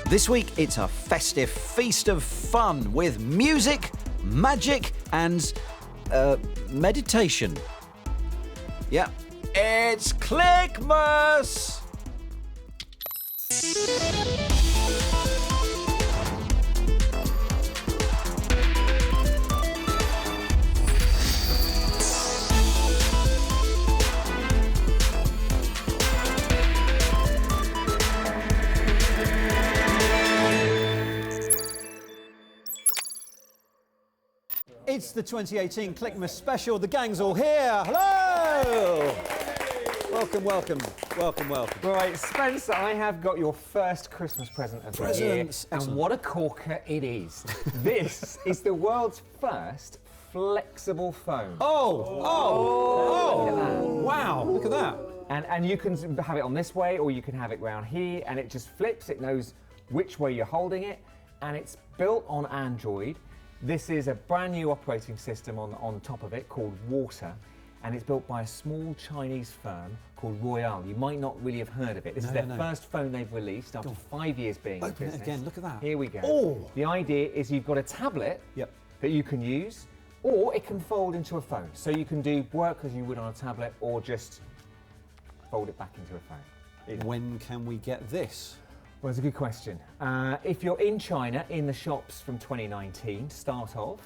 This week, it's a festive feast of fun with music, magic and meditation. Yeah, it's Clickmas! It's the 2018 Clickmas special. The gang's all here. Hello! Welcome, welcome, welcome, welcome. Right, Spencer, I have got your first Christmas present of the year. And what a corker it is. This is the world's first flexible phone. Wow, look at that. And you can have it on this way, or you can have it round here, and it just flips. It knows which way you're holding it, and it's built on Android. This is a brand new operating system on top of it called Water, and it's built by a small Chinese firm called Royale. You might not really have heard of it. This is their first phone they've released after 5 years being in business. Open it again, look at that. Here we go. Oh. The idea is you've got a tablet that you can use, or it can fold into a phone. So you can do work as you would on a tablet, or just fold it back into a phone. When can we get this? Well, it's a good question. If you're in China, in the shops from 2019, start off.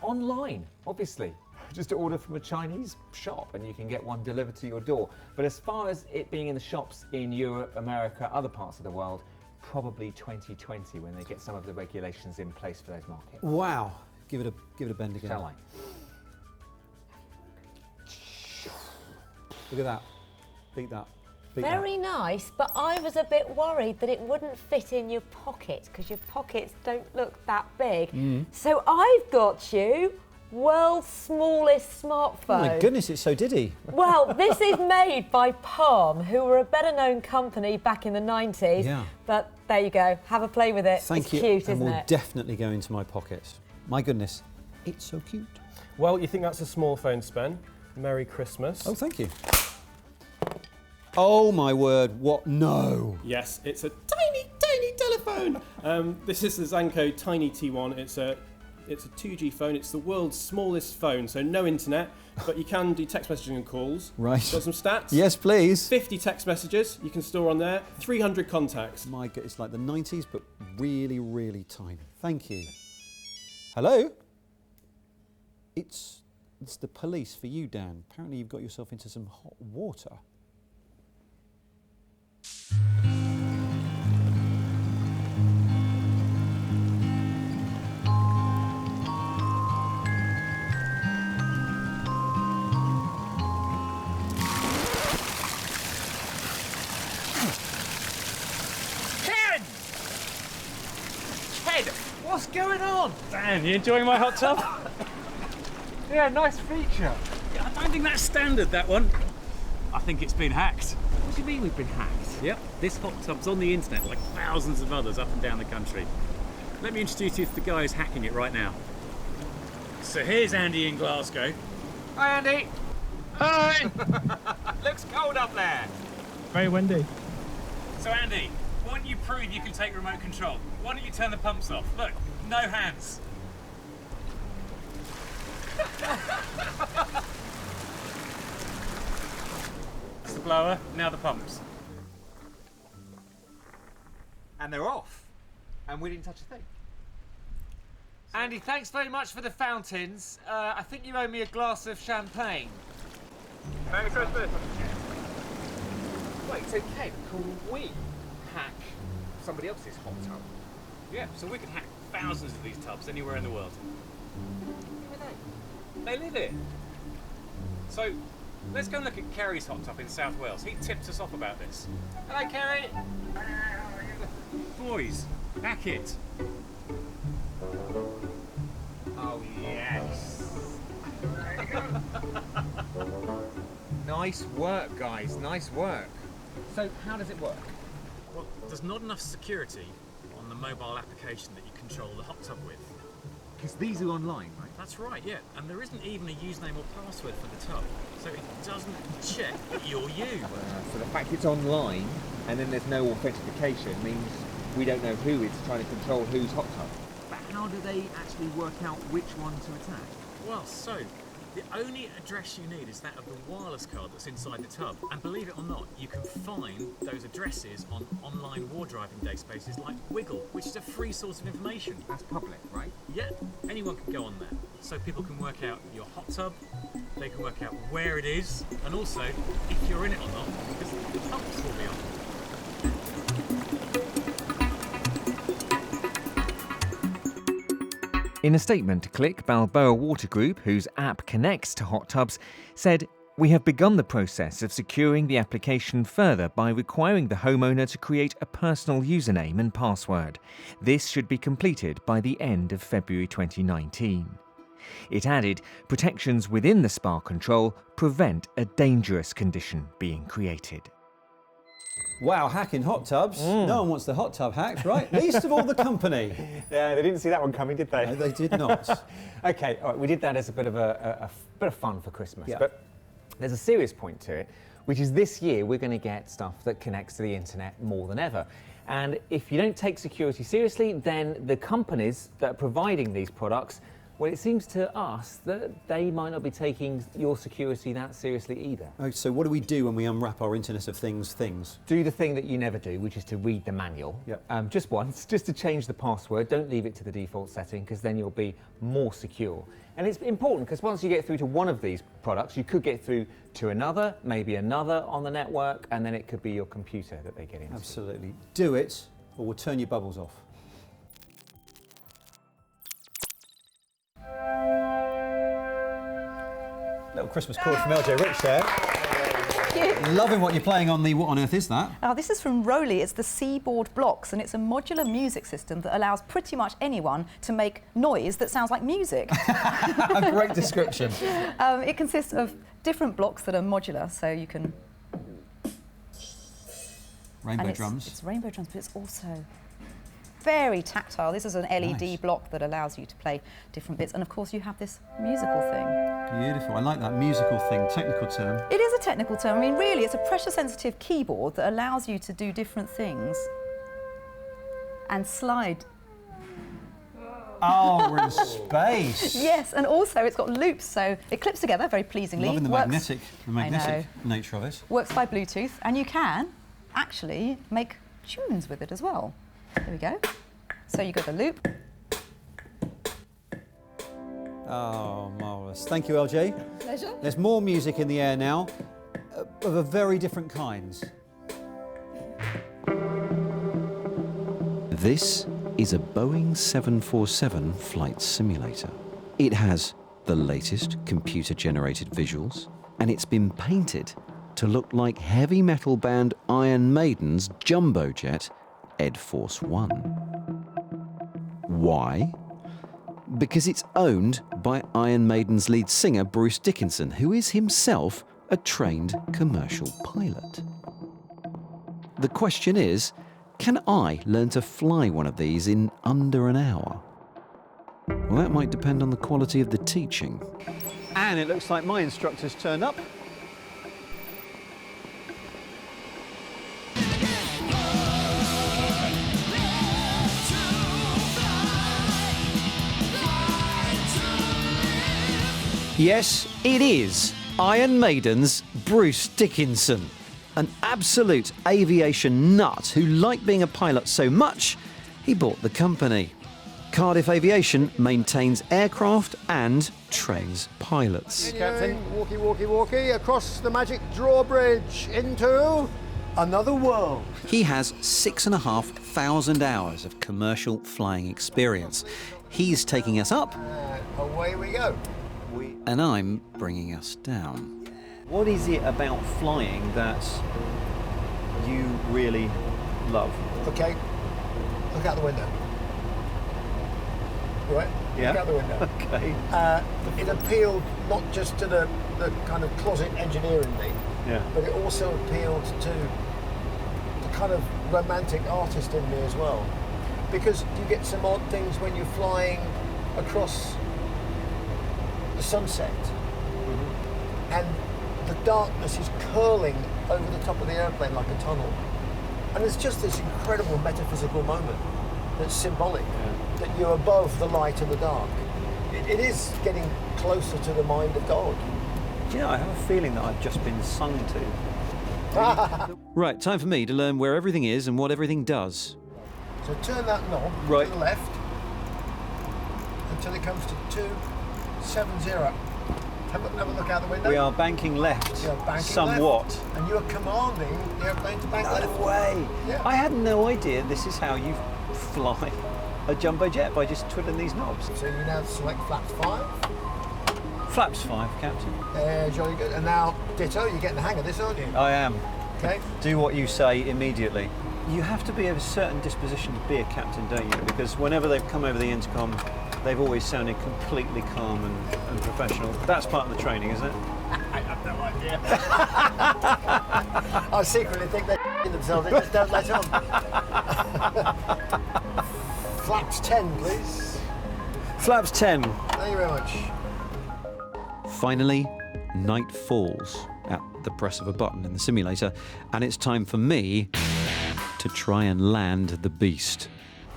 Online, obviously. Just order from a Chinese shop and you can get one delivered to your door. But as far as it being in the shops in Europe, America, other parts of the world, probably 2020 when they get some of the regulations in place for those markets. Wow. Give it a bend again. Shall I? Look at that. Beat that. Very nice, but I was a bit worried that it wouldn't fit in your pocket because your pockets don't look that big. So I've got you world's smallest smartphone. Oh my goodness, it's so diddy. Well, this is made by Palm, who were a better known company back in the 90s. Yeah. But there you go, have a play with it. Thank you. It's cute, and isn't will it? definitely go into my pockets. My goodness, it's so cute. Well, you think that's a small phone, Spen? Merry Christmas. Oh, thank you. Oh my word, what? No. Yes, it's a tiny, tiny telephone. This is the Zanko Tiny T1. It's a 2G phone. It's the world's smallest phone, so no internet, but you can do text messaging and calls. Right. Got some stats? Yes, please. 50 text messages you can store on there, 300 contacts. My God, it's like the 90s, but really, really tiny. Thank you. Hello? It's the police for you, Dan. Apparently you've got yourself into some hot water. What's going on? Dan, you enjoying my hot tub? Yeah, nice feature. Yeah, I don't think that's standard, that one. I think it's been hacked. What do you mean we've been hacked? Yep, this hot tub's on the internet like thousands of others up and down the country. Let me introduce you to the guy who's hacking it right now. So here's Andy in Glasgow. Hi, Andy. Hi! Looks cold up there. Very windy. So Andy, why don't you prove you can take remote control? Why don't you turn the pumps off? Look, no hands. That's the blower, now the pumps. And they're off. And we didn't touch a thing. Andy, thanks very much for the fountains. I think you owe me a glass of champagne. Merry Christmas. Wait, it's okay. Can we hack somebody else's hot tub? Yeah, so we can hack thousands of these tubs anywhere in the world. Who are they? They live here. So, let's go and look at Kerry's hot tub in South Wales. He tipped us off about this. Hello, Kerry. Boys, hack it. Oh, yes. Nice work, guys. Nice work. So, how does it work? Well, there's not enough security on the mobile application that you control the hot tub with. Because these are online, right? That's right, yeah. And there isn't even a username or password for the tub. So it doesn't check that you're you. So the fact it's online and then there's no authentication means we don't know who is trying to control whose hot tub. But how do they actually work out which one to attack? Well, so the only address you need is that of the wireless card that's inside the tub. And believe it or not, you can find those addresses on online war driving databases like Wiggle, which is a free source of information. That's public, right? Yeah, anyone can go on there. So people can work out your hot tub, they can work out where it is, and also if you're in it or not, because the pumps will be on. In a statement to Click, Balboa Water Group, whose app connects to hot tubs, said, "We have begun the process of securing the application further by requiring the homeowner to create a personal username and password. This should be completed by the end of February 2019. It added, protections within the spa control prevent a dangerous condition being created. Wow, hacking hot tubs. No one wants the hot tub hacked, right? Least of all the company. Yeah, they didn't see that one coming, did they? No, they did not. Okay, all right, we did that as a bit of fun for Christmas, Yeah. but there's a serious point to it, which is this year we're going to get stuff that connects to the internet more than ever. And if you don't take security seriously, then the companies that are providing these products, well, it seems to us that they might not be taking your security that seriously either. Oh, so what do we do when we unwrap our Internet of Things things? Do the thing that you never do, which is to read the manual. Yep. Just once, just to change the password. Don't leave it to the default setting, because then you'll be more secure. And it's important, because once you get through to one of these products, you could get through to another, maybe another on the network, and then it could be your computer that they get into. Absolutely. Do it, or we'll turn your bubbles off. Little Christmas chord from LJ Rich there. Thank you. Loving what you're playing on the... What on earth is that? This is from Roly. It's the Seaboard Blocks, and it's a modular music system that allows pretty much anyone to make noise that sounds like music. A great description. It consists of different blocks that are modular, so you can... Rainbow drums. It's rainbow drums, but it's also very tactile. This is an LED Nice. block that allows you to play different bits, and of course you have this musical thing. Beautiful. I like that musical thing, technical term. It is a technical term. I mean, really, it's a pressure-sensitive keyboard that allows you to do different things and slide. Oh, we're in space. Yes, and also it's got loops, so it clips together very pleasingly. Loving the Works- magnetic nature of it. Works by Bluetooth, and you can actually make tunes with it as well. There we go. So you got the loop. Oh, marvellous. Thank you, LJ. Pleasure. There's more music in the air now, of a very different kinds. This is a Boeing 747 flight simulator. It has the latest computer-generated visuals, and it's been painted to look like heavy metal band Iron Maiden's jumbo jet, Ed Force One. Why? Because it's owned by Iron Maiden's lead singer Bruce Dickinson, who is himself a trained commercial pilot. The question is, can I learn to fly one of these in under an hour? Well, that might depend on the quality of the teaching. And it looks like my instructor's turned up. Yes, it is Iron Maiden's Bruce Dickinson, an absolute aviation nut who liked being a pilot so much he bought the company. Cardiff Aviation maintains aircraft and trains pilots. Captain, walkie, across the magic drawbridge into another world. He has 6,500 hours of commercial flying experience. He's taking us up, Away we go. and I'm bringing us down. What is it about flying that you really love? Okay, look out the window. Right? Yeah. Look out the window. Okay. It appealed not just to the kind of closet engineer in me, Yeah. but it also appealed to the kind of romantic artist in me as well. Because you get some odd things when you're flying across the sunset, and the darkness is curling over the top of the airplane like a tunnel. And it's just this incredible metaphysical moment that's symbolic, that you're above the light and the dark. It is getting closer to the mind of God. Do you know, I have a feeling that I've just been sung to. Right, time for me to learn where everything is and what everything does. So turn that knob Right. to the left until it comes to 270. Have a look out the window. We are banking left, You're banking somewhat. left, and you're commanding the airplane to bank left. No way! Yeah. I had no idea this is how you fly a jumbo jet, by just twiddling these knobs. So you now select flaps 5. Flaps 5, Captain. Jolly good. And now, ditto, you're getting the hang of this, aren't you? I am. Okay. Do what you say immediately. You have to be of a certain disposition to be a captain, don't you? Because whenever they've come over the intercom, they've always sounded completely calm and professional. That's part of the training, isn't it? I have no idea. I secretly think they're themselves, they just don't let on. Flaps 10, please. Flaps 10. Thank you very much. Finally, night falls at the press of a button in the simulator, and it's time for me to try and land the beast.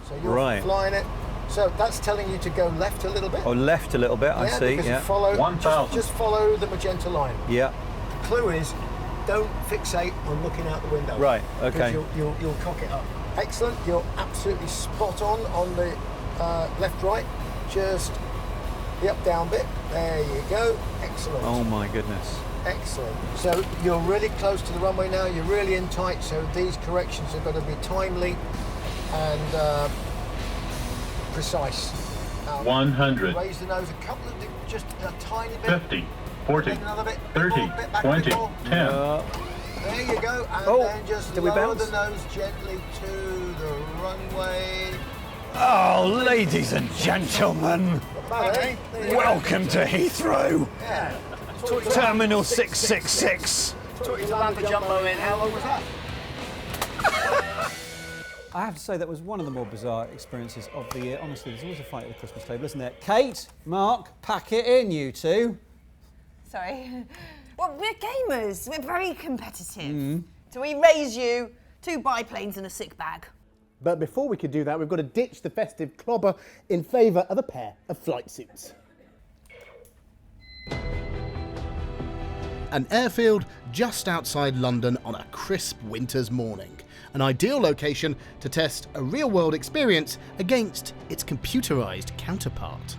So you're Right. flying it. So that's telling you to go left a little bit. Oh, left a little bit, I see, because yeah. Follow, 1,000. just follow the magenta line. Yeah, The clue is, don't fixate on looking out the window. Right, okay. Because you'll cock it up. Excellent, you're absolutely spot on the left-right. Just the up-down bit. There you go. Excellent. oh my goodness. Excellent. So you're really close to the runway now. You're really in tight. So these corrections are going to be timely and precise. 100. Raise the nose a couple of, just a tiny bit. 50, 40, Take another bit. 30, Bit more, bit back, 20, bit more. 10. There you go. And Oh, then just did we lower bounce? the nose gently to the runway. Oh, ladies and gentlemen, There you welcome to Heathrow, go. Yeah. Terminal 666. Took you to land the jumbo in. How long was that? I have to say that was one of the more bizarre experiences of the year. Honestly, there's always a fight at the Christmas table, isn't there? Kate, Mark, pack it in, you two. Sorry. Well, we're gamers. We're very competitive. So we raise you 2 biplanes and a sick bag. But before we could do that, we've got to ditch the festive clobber in favour of a pair of flight suits. An airfield just outside London on a crisp winter's morning. An ideal location to test a real-world experience against its computerised counterpart.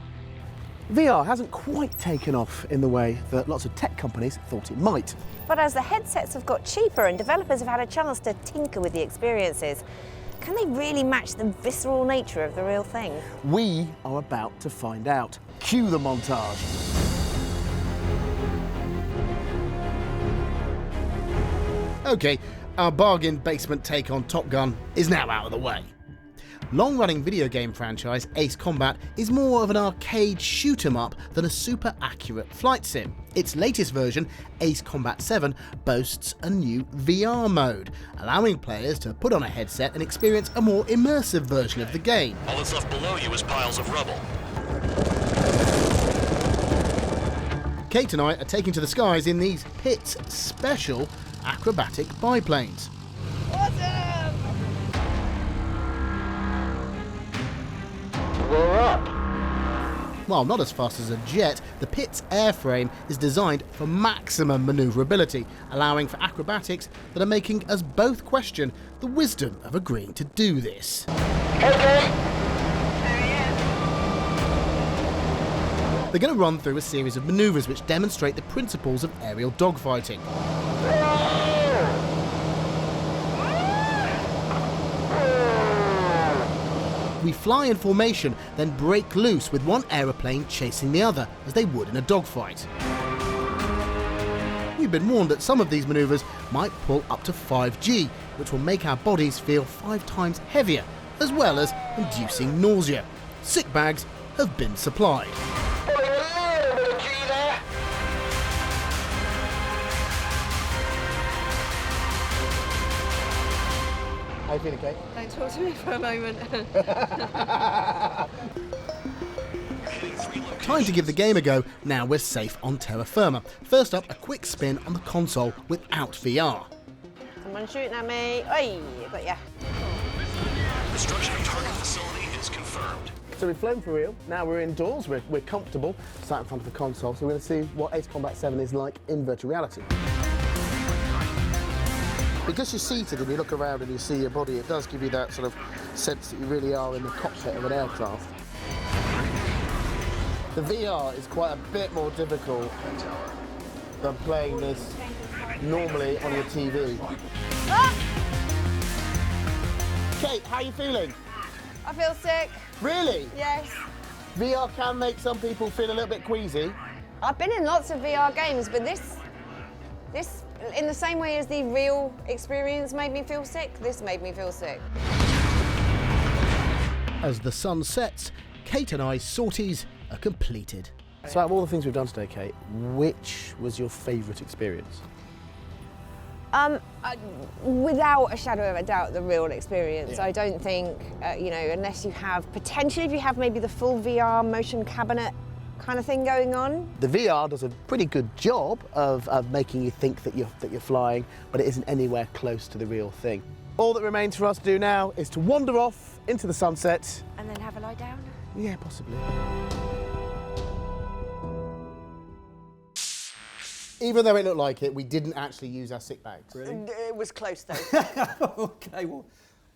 VR hasn't quite taken off in the way that lots of tech companies thought it might. But as the headsets have got cheaper and developers have had a chance to tinker with the experiences, can they really match the visceral nature of the real thing? We are about to find out. Cue the montage. OK, our bargain basement take on Top Gun is now out of the way. Long-running video game franchise Ace Combat is more of an arcade shoot-'em-up than a super accurate flight sim. Its latest version, Ace Combat 7, boasts a new VR mode, allowing players to put on a headset and experience a more immersive version of the game. All that's left below you is piles of rubble. Kate and I are taking to the skies in these Pitts special acrobatic biplanes. We're up. While not as fast as a jet, the Pitts airframe is designed for maximum manoeuvrability, allowing for acrobatics that are making us both question the wisdom of agreeing to do this. They're going to run through a series of manoeuvres which demonstrate the principles of aerial dogfighting. We fly in formation, then break loose with one aeroplane chasing the other, as they would in a dogfight. We've been warned that some of these manoeuvres might pull up to 5G, which will make our bodies feel 5 times heavier, as well as inducing nausea. Sick bags have been supplied. How you feeling, Kate? Don't talk to me for a moment. Time to give the game a go, now we're safe on terra firma. First up, a quick spin on the console without VR. Someone shooting at me. Oi, got ya. Destruction of target facility is confirmed. So we've flown for real, now we're indoors, we're comfortable, sat in front of the console, so we're going to see what Ace Combat 7 is like in virtual reality. Because you're seated and you look around and you see your body, it does give you that sort of sense that you really are in the cockpit of an aircraft. The VR is quite a bit more difficult than playing this normally on your TV. Ah! Kate, how are you feeling? I feel sick. Really? Yes. VR can make some people feel a little bit queasy. I've been in lots of VR games, but this, in the same way as the real experience made me feel sick, this made me feel sick. As the sun sets, Kate and I's sorties are completed. So out of all the things we've done today, Kate, which was your favourite experience? Without a shadow of a doubt, the real experience. Yeah. I don't think, you know, unless you have, potentially if you have maybe the full VR motion cabinet kind of thing going on. The VR does a pretty good job of making you think that you're flying, but it isn't anywhere close to the real thing. All that remains for us to do now is to wander off into the sunset. And then have a lie down? Yeah, possibly. Even though it looked like it, we didn't actually use our sick bags. It was close though. Okay,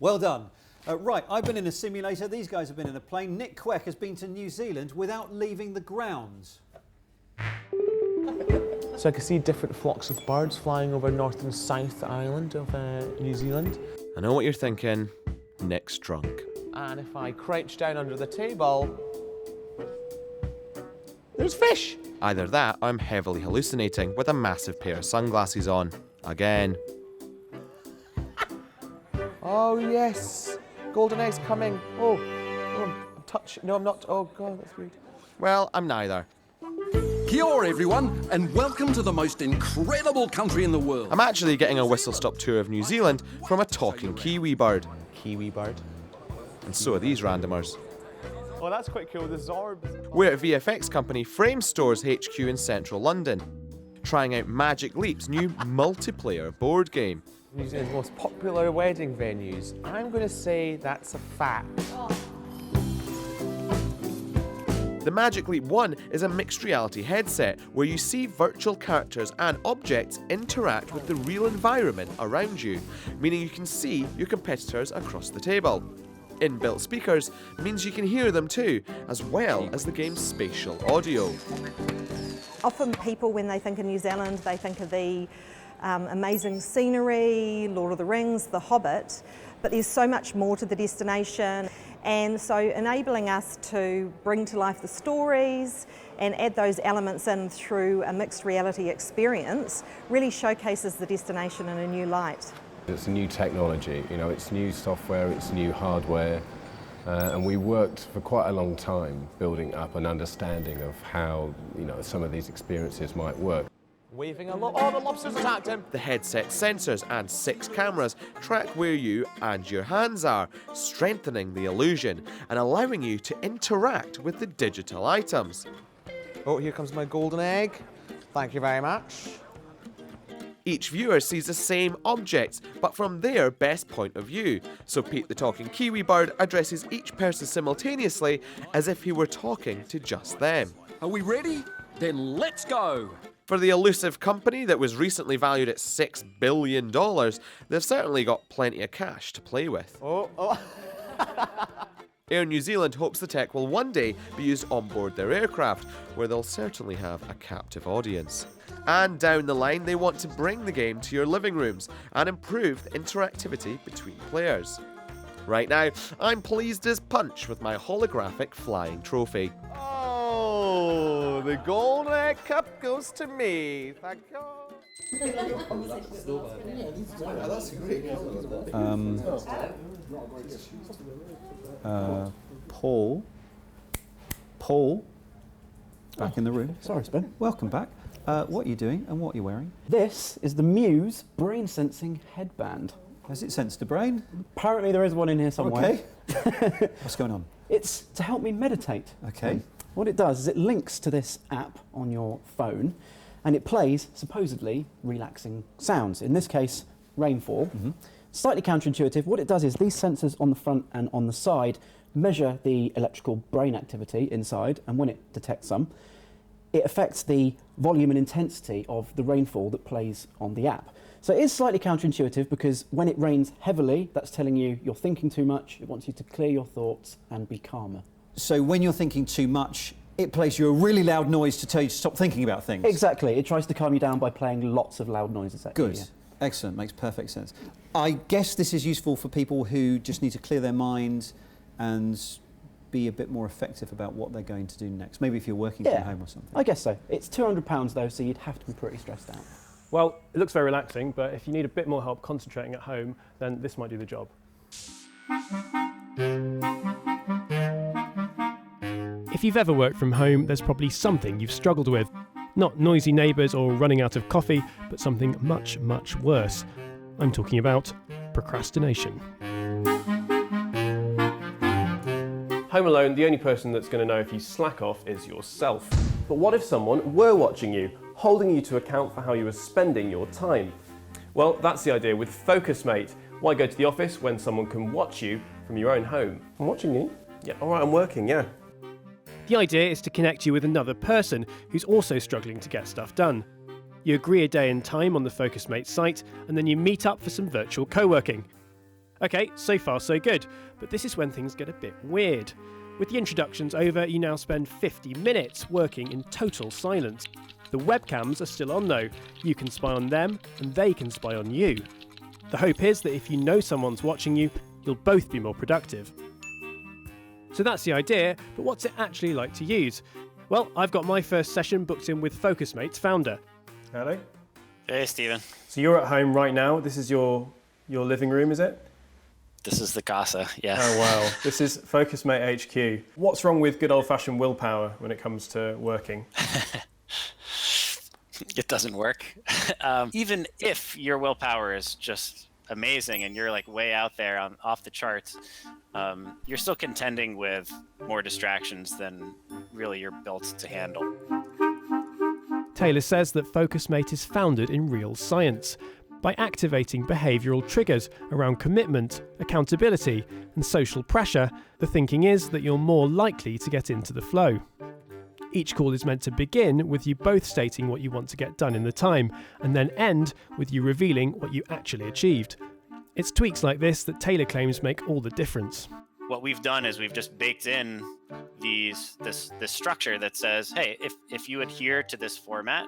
well done. Right, I've been in a simulator. These guys have been in a plane. Nick Queck has been to New Zealand without leaving the grounds. So I can see different flocks of birds flying over North and South Island of New Zealand. I know what you're thinking. Nick's drunk. And if I crouch down under the table, there's fish. Either that, or I'm heavily hallucinating with a massive pair of sunglasses on. Again. Oh yes, golden eggs coming. Oh, I'm touching. No, I'm not. Oh God, that's weird. Well, I'm neither. Kia ora, everyone, and welcome to the most incredible country in the world. I'm actually getting a whistle-stop tour of New Zealand from a talking kiwi bird. Kiwi bird. And so are these randomers. Oh, that's quite cool. The Zorbs. We're at VFX company Frame Store's HQ in central London, trying out Magic Leap's new multiplayer board game. New Zealand's most popular wedding venues. I'm going to say that's a fact. The Magic Leap 1 is a mixed reality headset where you see virtual characters and objects interact with the real environment around you, meaning you can see your competitors across the table. Inbuilt speakers means you can hear them too, as well as the game's spatial audio. Often people, when they think of New Zealand, they think of the amazing scenery, Lord of the Rings, The Hobbit, but there's so much more to the destination. And so enabling us to bring to life the stories and add those elements in through a mixed reality experience really showcases the destination in a new light. It's new technology, you know, it's new software, it's new hardware, and we worked for quite a long time building up an understanding of how, you know, some of these experiences might work. Waving a lot. Oh, the lobsters attacked him. The headset sensors and 6 cameras track where you and your hands are, strengthening the illusion and allowing you to interact with the digital items. Oh, here comes my golden egg. Thank you very much. Each viewer sees the same objects, but from their best point of view. So Pete the talking kiwi bird addresses each person simultaneously as if he were talking to just them. Are we ready? Then let's go. For the elusive company that was recently valued at $6 billion, they've certainly got plenty of cash to play with. Oh. Air New Zealand hopes the tech will one day be used on board their aircraft, where they'll certainly have a captive audience. And down the line, they want to bring the game to your living rooms and improve the interactivity between players. Right now, I'm pleased as punch with my holographic flying trophy. Oh, the golden egg cup goes to me. Thank God. Paul, back in the room. Sorry, Spen. Welcome back. What are you doing and what are you wearing? This is the Muse brain sensing headband. Has it sensed a brain? Apparently there is one in here somewhere. Okay. What's going on? It's to help me meditate. Okay. What it does is it links to this app on your phone and it plays supposedly relaxing sounds. In this case, rainfall. Slightly counterintuitive. What it does is these sensors on the front and on the side measure the electrical brain activity inside, and when it detects some, it affects the volume and intensity of the rainfall that plays on the app. So it is slightly counterintuitive because when it rains heavily, that's telling you you're thinking too much. It wants you to clear your thoughts and be calmer. So when you're thinking too much, it plays you a really loud noise to tell you to stop thinking about things. Exactly. It tries to calm you down by playing lots of loud noises at you. Good. Excellent. Makes perfect sense. I guess this is useful for people who just need to clear their mind and be a bit more effective about what they're going to do next. Maybe if you're working from home or something. I guess so. It's £200 though, so you'd have to be pretty stressed out. Well, it looks very relaxing, but if you need a bit more help concentrating at home, then this might do the job. If you've ever worked from home, there's probably something you've struggled with. Not noisy neighbours or running out of coffee, but something much, much worse. I'm talking about procrastination. Home alone, the only person that's going to know if you slack off is yourself. But what if someone were watching you, holding you to account for how you were spending your time? Well, that's the idea with FocusMate. Why go to the office when someone can watch you from your own home? I'm watching you? Yeah, all right, I'm working, yeah. The idea is to connect you with another person who's also struggling to get stuff done. You agree a day and time on the FocusMate site, and then you meet up for some virtual co-working. Okay, so far so good, but this is when things get a bit weird. With the introductions over, you now spend 50 minutes working in total silence. The webcams are still on though. You can spy on them, and they can spy on you. The hope is that if you know someone's watching you, you'll both be more productive. So that's the idea, but what's it actually like to use? Well, I've got my first session booked in with FocusMate's founder. Hello. Hey, Stephen. So you're at home right now. This is your living room, is it? This is the casa, yeah. Oh, wow. This is FocusMate HQ. What's wrong with good old-fashioned willpower when it comes to working? It doesn't work. Even if your willpower is just amazing and you're like way out there off the charts, you're still contending with more distractions than really you're built to handle. Taylor says that FocusMate is founded in real science by activating behavioural triggers around commitment, accountability and social pressure. The thinking is that you're more likely to get into the flow. Each call is meant to begin with you both stating what you want to get done in the time, and then end with you revealing what you actually achieved. It's tweaks like this that Taylor claims make all the difference. What we've done is we've just baked in this structure that says, hey, if you adhere to this format,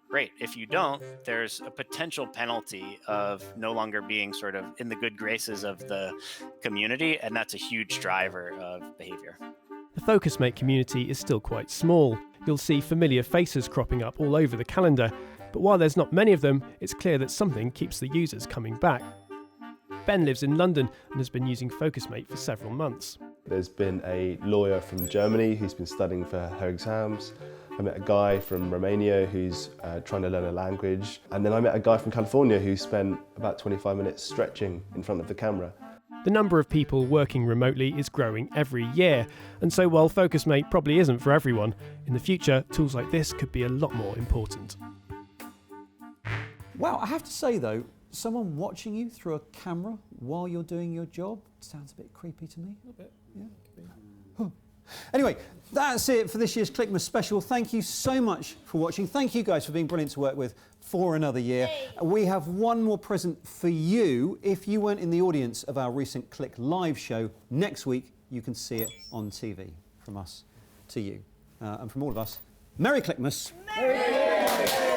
great. If you don't, there's a potential penalty of no longer being sort of in the good graces of the community, and that's a huge driver of behavior. The FocusMate community is still quite small. You'll see familiar faces cropping up all over the calendar, but while there's not many of them, it's clear that something keeps the users coming back. Ben lives in London and has been using FocusMate for several months. There's been a lawyer from Germany who's been studying for her exams. I met a guy from Romania who's trying to learn a language. And then I met a guy from California who spent about 25 minutes stretching in front of the camera. The number of people working remotely is growing every year, and so while FocusMate probably isn't for everyone, in the future tools like this could be a lot more important. Wow, I have to say though, someone watching you through a camera while you're doing your job sounds a bit creepy to me. A little bit. Yeah. Anyway, that's it for this year's Clickmas special. Thank you so much for watching. Thank you guys for being brilliant to work with for another year. We have one more present for you. If you weren't in the audience of our recent Click Live show, next week you can see it on TV. From us to you. And from all of us, Merry Clickmas. Merry Clickmas.